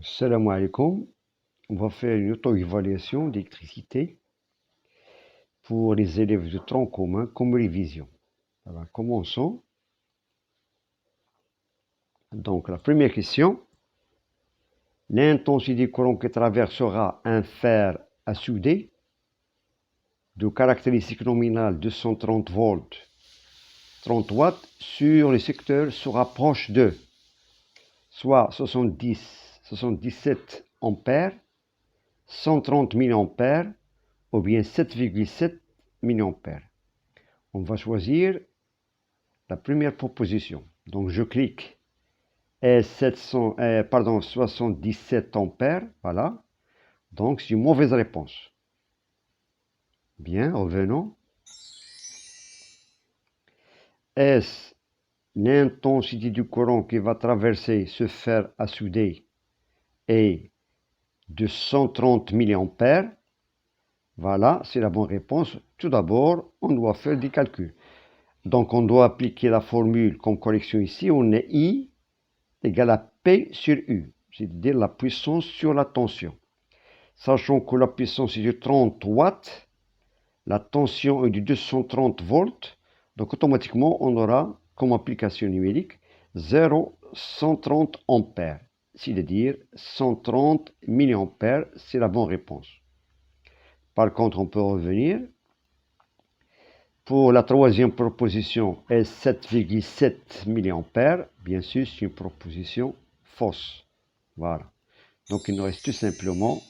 Salam alaikum. On va faire une auto-évaluation d'électricité pour les élèves de tronc commun comme révision. Alors, commençons. Donc, la première question. L'intensité du courant qui traversera un fer à souder de caractéristique nominale 230 volts, 30 watts sur le secteur se rapproche de soit 77 ampères, 130 milliampères ou bien 7,7 milliampères. On va choisir la première proposition. Donc je clique S700, 77 ampères, voilà. Donc c'est une mauvaise réponse. Bien, revenons. Est-ce l'intensité du courant qui va traverser ce fer à souder est de 130 milliampères? Voilà, c'est la bonne réponse. Tout d'abord, on doit faire des calculs. Donc on doit appliquer la formule comme correction ici. On est I égale à P sur U, c'est-à-dire la puissance sur la tension. Sachant que la puissance est de 30 watts, la tension est de 230 volts, donc automatiquement on aura comme application numérique 0,130 ampères, c'est-à-dire 130 milliampères, c'est la bonne réponse. Par contre, on peut revenir. Pour la troisième proposition est 7,7 milliampères. Bien sûr, c'est une proposition fausse. Voilà. Donc, il nous reste tout simplement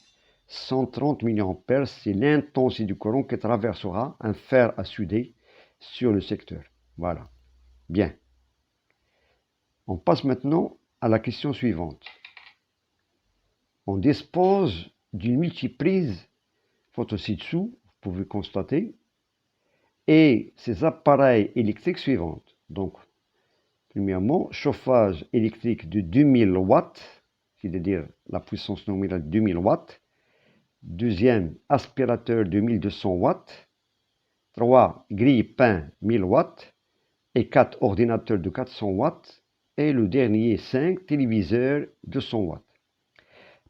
130 milliampères. C'est l'intensité du courant qui traversera un fer à souder sur le secteur. Voilà. Bien. On passe maintenant à la question suivante. On dispose d'une multiprise, photo ci-dessous, vous pouvez constater, et ces appareils électriques suivants. Donc, premièrement, chauffage électrique de 2000 watts, c'est-à-dire la puissance nominale de 2000 watts. Deuxième, aspirateur de 1200 watts. 3, grille-pain 1000 watts. Et 4, ordinateurs de 400 watts. Et le dernier, 5, téléviseurs de 100 watts.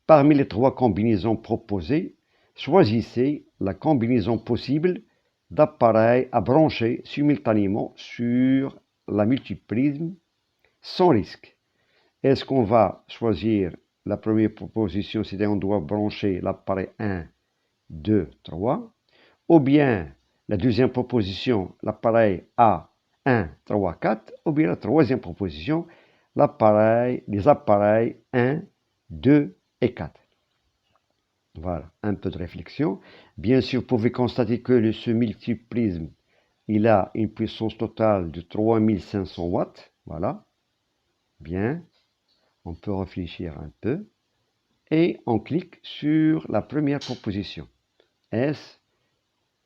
Parmi les trois combinaisons proposées, choisissez la combinaison possible d'appareils à brancher simultanément sur la multiprisme sans risque. Est-ce qu'on va choisir la première proposition, c'est-à-dire on doit brancher l'appareil 1, 2, 3, ou bien la deuxième proposition, l'appareil A, 1, 3, 4, ou bien la troisième proposition, les appareils 1, 2 et 4. Voilà, un peu de réflexion. Bien sûr, vous pouvez constater que ce multiprisme, il a une puissance totale de 3500 watts. Voilà. Bien. On peut réfléchir un peu. Et on clique sur la première proposition. S,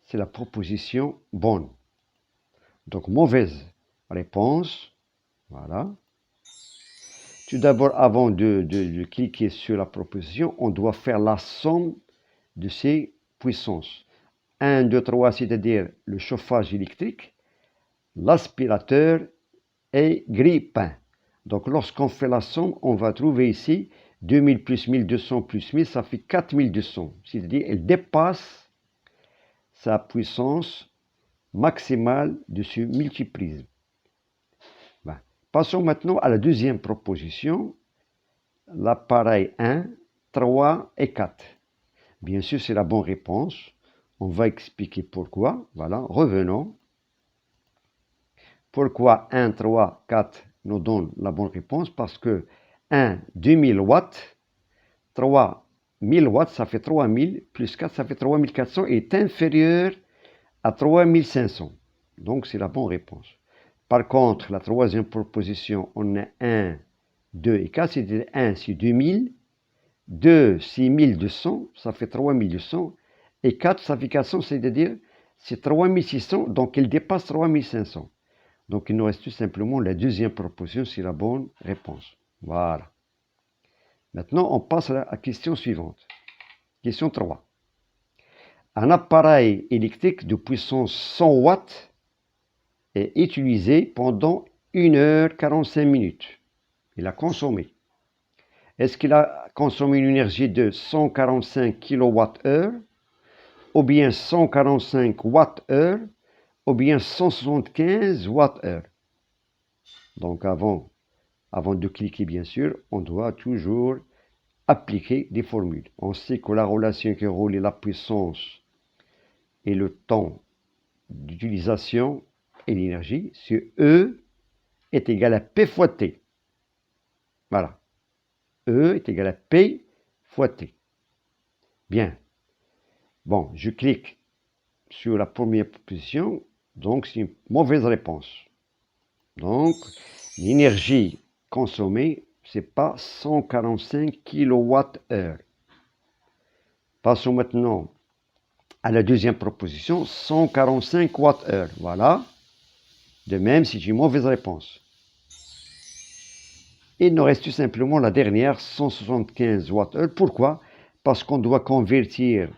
c'est la proposition bonne. Donc, mauvaise réponse. Voilà. Tout d'abord, avant de cliquer sur la proposition, on doit faire la somme de ces puissances. 1, 2, 3, c'est-à-dire le chauffage électrique, l'aspirateur et grille-pain. Donc, lorsqu'on fait la somme, on va trouver ici 2000 plus 1200 plus 1000, ça fait 4200. C'est-à-dire qu'elle dépasse sa puissance maximale de ce multiprisme. Ben, passons maintenant à la deuxième proposition, l'appareil 1, 3 et 4. Bien sûr, c'est la bonne réponse. On va expliquer pourquoi. Voilà, revenons. Pourquoi 1, 3, 4 nous donne la bonne réponse? Parce que 1, 2000 watts, 3, 1000 watts, ça fait 3000, plus 4, ça fait 3400, est inférieur à 3500. Donc, c'est la bonne réponse. Par contre, la troisième proposition, on a 1, 2 et 4, c'est-à-dire 1, c'est 2000, 2, c'est 1200, ça fait 3200, et 4, ça fait 400, c'est-à-dire c'est 3600, donc il dépasse 3500. Donc, il nous reste tout simplement la deuxième proposition, c'est la bonne réponse. Voilà. Maintenant, on passe à la question suivante. Question 3. Un appareil électrique de puissance 100 watts est utilisé pendant 1h45 minutes. Il a consommé. Est-ce qu'il a consommé une énergie de 145 kWh, ou bien 145 Wh, ou bien 175 Wh? Donc avant de cliquer, bien sûr, on doit toujours appliquer des formules. On sait que la relation qui relie la puissance et le temps d'utilisation et l'énergie, c'est E est égal à P fois T. Voilà. E est égal à P fois T. Bien. Bon, je clique sur la première proposition, donc c'est une mauvaise réponse. Donc, l'énergie consommée, c'est pas 145 kWh. Passons maintenant à la deuxième proposition, 145 Wh. Voilà. De même, c'est une mauvaise réponse. Il nous reste tout simplement la dernière, 175 Wh. Pourquoi? Parce qu'on doit convertir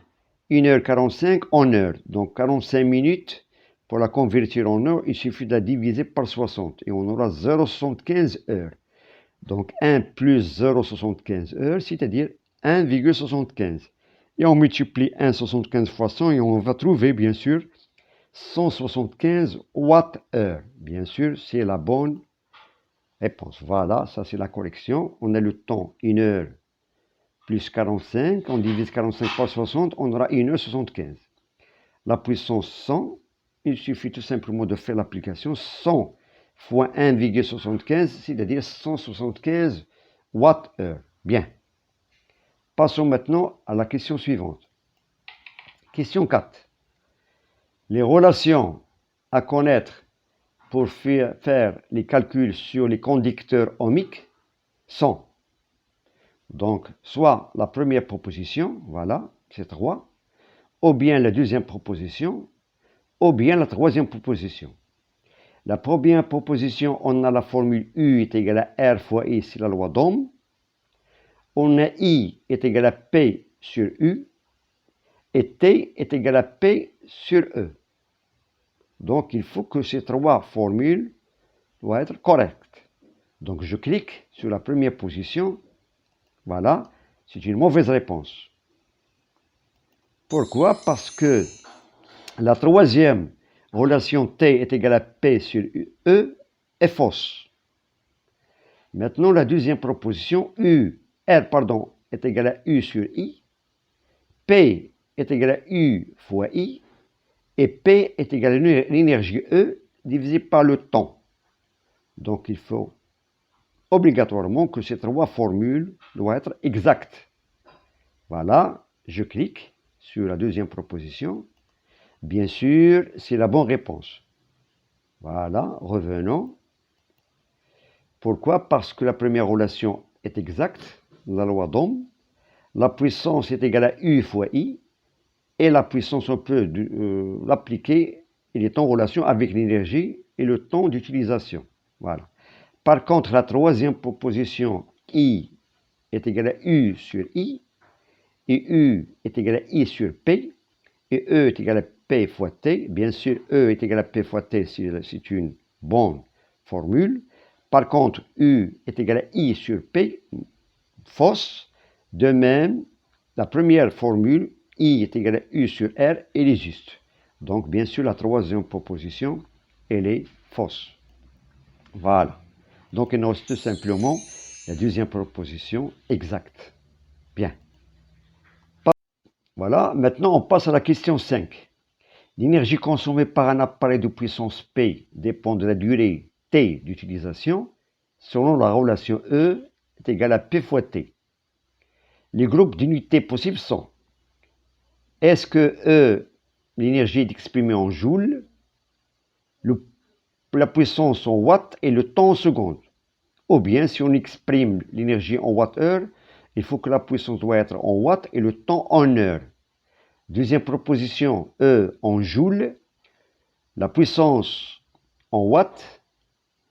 1h45 en heure. Donc 45 minutes, pour la convertir en heure, il suffit de la diviser par 60. Et on aura 0,75 heures. Donc 1 plus 0,75 heures, c'est-à-dire 1,75. Et on multiplie 1,75 fois 100 et on va trouver, bien sûr, 175 Wh. Bien sûr, c'est la bonne réponse. Voilà, ça c'est la correction. On a le temps, 1 heure plus 45. On divise 45 par 60, on aura 1h75. La puissance 100, il suffit tout simplement de faire l'application 100 fois 1,75, c'est-à-dire 175 Wh. Bien. Passons maintenant à la question suivante. Question 4. Les relations à connaître pour faire les calculs sur les conducteurs ohmiques sont, donc, soit la première proposition, voilà, c'est 3, ou bien la deuxième proposition, ou bien la troisième proposition. La première proposition, on a la formule U est égale à R fois I, c'est la loi d'Ohm. On a I est égal à P sur U, et T est égal à P sur E. Donc, il faut que ces trois formules doivent être correctes. Donc, je clique sur la première position. Voilà, c'est une mauvaise réponse. Pourquoi? Parce que la troisième relation T est égale à P sur E est fausse. Maintenant, la deuxième proposition, R est égal à U sur I, P est égal à U fois I, et P est égal à l'énergie E divisé par le temps. Donc, il faut obligatoirement que ces trois formules doivent être exactes. Voilà, je clique sur la deuxième proposition. Bien sûr, c'est la bonne réponse. Voilà, revenons. Pourquoi? Parce que la première relation est exacte, la loi d'Ohm. La puissance est égale à U fois I. Et la puissance, on peut l'appliquer, il est en relation avec l'énergie et le temps d'utilisation. Voilà. Par contre, la troisième proposition, I est égal à U sur I, et U est égal à I sur P, et E est égal à P fois T. Bien sûr, E est égal à P fois T, c'est une bonne formule. Par contre, U est égal à I sur P, fausse. De même, la première formule, I est égal à U sur R, elle est juste. Donc, bien sûr, la troisième proposition, elle est fausse. Voilà. Donc, il nous reste tout simplement la deuxième proposition exacte. Bien. Voilà. Maintenant, on passe à la question 5. L'énergie consommée par un appareil de puissance P dépend de la durée T d'utilisation selon la relation E est égale à P fois T. Les groupes d'unités possibles sont: est-ce que E, l'énergie est exprimée en joules, la puissance en watts et le temps en secondes? Ou bien, si on exprime l'énergie en watts-heure, il faut que la puissance doit être en watts et le temps en heure. Deuxième proposition, E en joules, la puissance en watts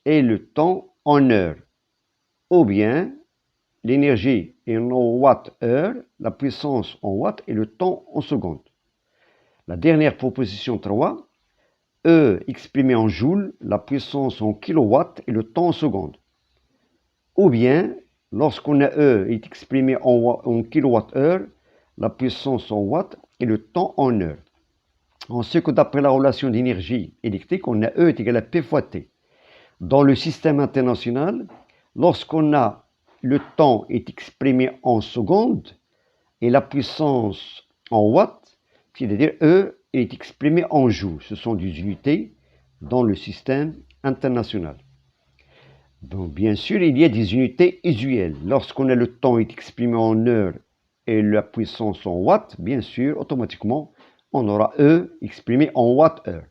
et le temps en heure. Ou bien, l'énergie est en watts-heure, la puissance en watts et le temps en secondes. La dernière proposition 3, E exprimé en joules, la puissance en kilowatts et le temps en secondes. Ou bien, lorsqu'on a E est exprimé en kilowattheure, la puissance en watts et le temps en heure. On sait que d'après la relation d'énergie électrique, on a E est égal à P fois T. Dans le système international, lorsqu'on a le temps est exprimé en secondes et la puissance en watts, c'est-à-dire E est exprimé en joules. Ce sont des unités dans le système international. Donc, bien sûr, il y a des unités usuelles. Lorsqu'on a le temps est exprimé en heures et la puissance en watts, bien sûr, automatiquement, on aura E exprimé en watts-heure.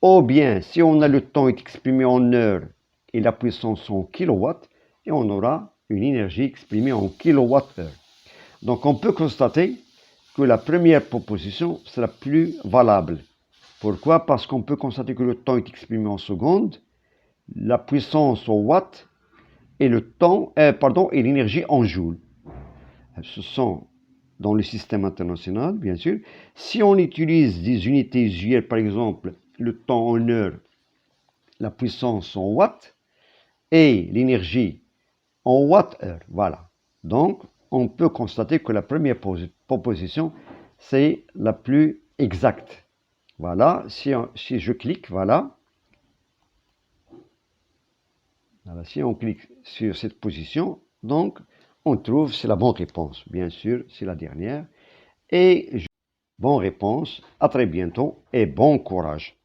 Ou bien, si on a le temps est exprimé en heures et la puissance en kilowatts, et on aura une énergie exprimée en kilowatts-heure. Donc, on peut constater que la première proposition sera plus valable. Pourquoi? Parce qu'on peut constater que le temps est exprimé en secondes, la puissance en watts et le temps, et l'énergie en joules. Ce sont dans le système international, bien sûr. Si on utilise des unités usuelles, par exemple, le temps en heure, la puissance en watts et l'énergie en watts-heure, voilà. Donc, on peut constater que la première proposition, c'est la plus exacte. Voilà, si je clique, voilà. Voilà, si on clique sur cette position, donc, on trouve, c'est la bonne réponse. Bien sûr, c'est la dernière. Et bonne réponse, à très bientôt et bon courage.